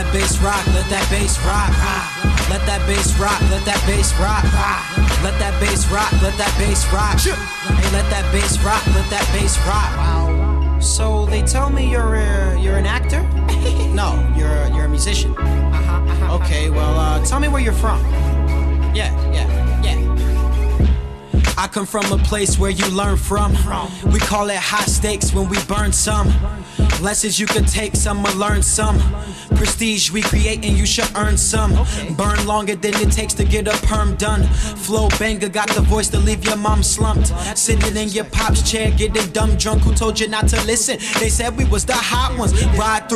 that bass rock, let that bass rock. Let that bass rock, let that bass rock. Let that bass rock, let that bass rock. Hey, let that bass rock, let that bass rock. So they tell me you're an actor? No, you're a musician. Okay, well, tell me where you're from. Yeah. I come from a place where you learn from. We call it high stakes when we burn some. Lessons you can take, some will learn some. Prestige we create and you should earn some. Burn longer than it takes to get a perm done. Flow banger, got the voice to leave your mom slumped. Sitting in your pop's chair, getting dumb drunk. Who told you not to listen? They said we was the hot ones. Ride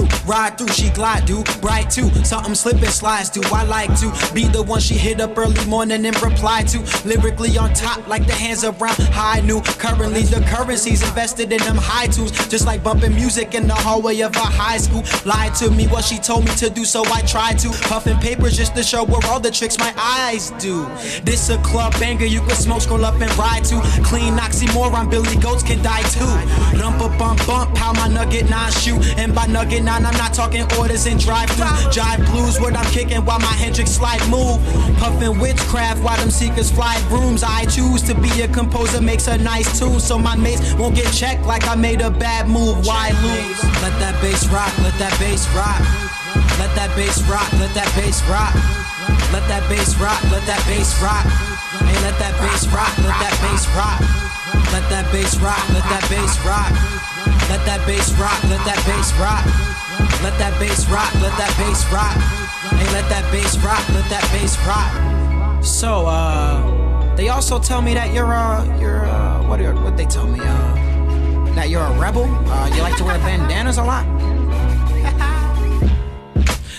through, she glide, dude. Bright too, something slip and slides, do. I like to be the one she hit up early morning and reply to. Lyrically on top, like the hands around high new. Currently the currency's invested in them high tunes. Just like bumping music in the hallway of a high school. Lied to me what she told me to do, so I tried to. Puffing papers just to show where all the tricks my eyes do. This a club banger you can smoke, scroll up and ride to. Clean oxymoron, Billy Goats can die too. Rump a bump bump, how my nugget 9 shoot. And by nugget 9 I'm not talking orders and drive through. Jive blues what I'm kicking while my Hendrix slide move. Puffing witchcraft while them seekers fly rooms. I choose to be a composer, makes a nice tune, so my mates won't get checked like I made a bad move. Why lose? Let that bass rock, let that bass rock. Let that bass rock, let that bass rock. Let that bass rock, let that bass rock. Hey, let that bass rock, let that bass rock. Let that bass rock, let that bass rock. Let that bass rock, let that bass rock. Let that bass rock, let that bass rock. Hey, let that bass rock, let that bass rock. So, they also tell me that you're what they tell me, that you're a rebel. You like to wear bandanas a lot.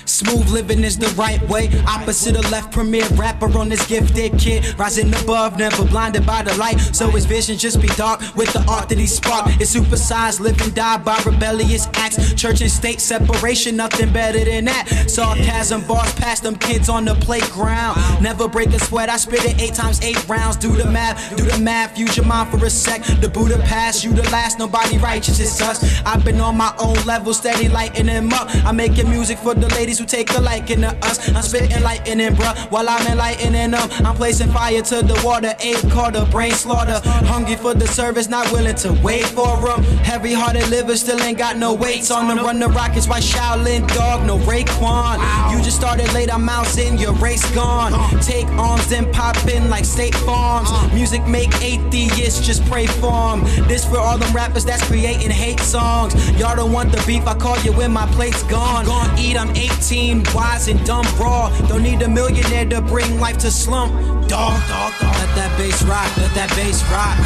Smooth living is the right way. Opposite of left, premier rapper on this gifted kid. Rising above, never blinded by the light. So his vision just be dark with the art that he sparked. It's supersized, live and die by rebellious acts. Church and state separation, nothing better than that. Sarcasm bars past them kids on the playground. Never break a sweat, I spit it 8 times 8 rounds. Do the math, use your mind for a sec. The Buddha pass, you the last, nobody righteous, it's us. I've been on my own level, steady lighting them up. I'm making music for the ladies who take a liking to us. I'm spitting lightning, bruh, while I'm enlightening them. I'm placing fire to the water, 8 Carter, brain slaughter. Hungry for the service, not willing to wait for them. Heavy-hearted livers still ain't got no weights on them. Run the Rockets, white Shaolin dog, no Raekwon. You just started late, I'm out in your race gone. Take arms, then pop in like State Farms. Music make atheists, just pray for them. This for all them rappers that's creating hate songs. Y'all don't want the beef, I call you when my plate's gone. Gone eat, I'm 18, wise and dumb raw. Don't need a millionaire to bring life to slump. Dog. Let that bass rock, let that bass rock.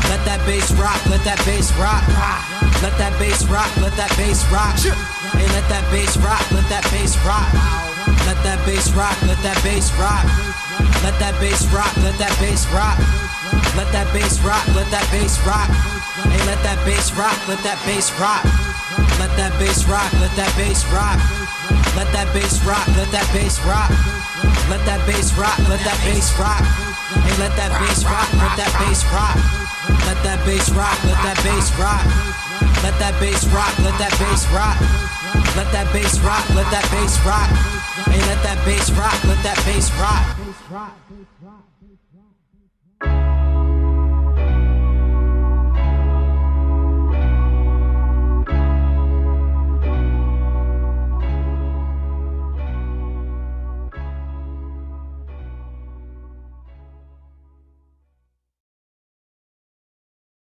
Let that bass rock, let that bass rock. Let that bass rock, let that bass rock. Hey, let that bass rock, let that bass rock. Let that bass rock, let that bass rock. Let that bass rock, let that bass rock. Let that bass rock, let that bass rock. Hey, let that bass rock, let that bass rock. Let that bass rock, let that bass rock. Let that bass rock, let that bass rock. Let that bass rock, let that bass rock. Hey, let that bass rock, let that bass rock. Let that bass rock, let that bass rock. Let that bass rock, let that bass rock. Let that bass rock, let that bass rock. Hey, let that bass rock, let that bass rock.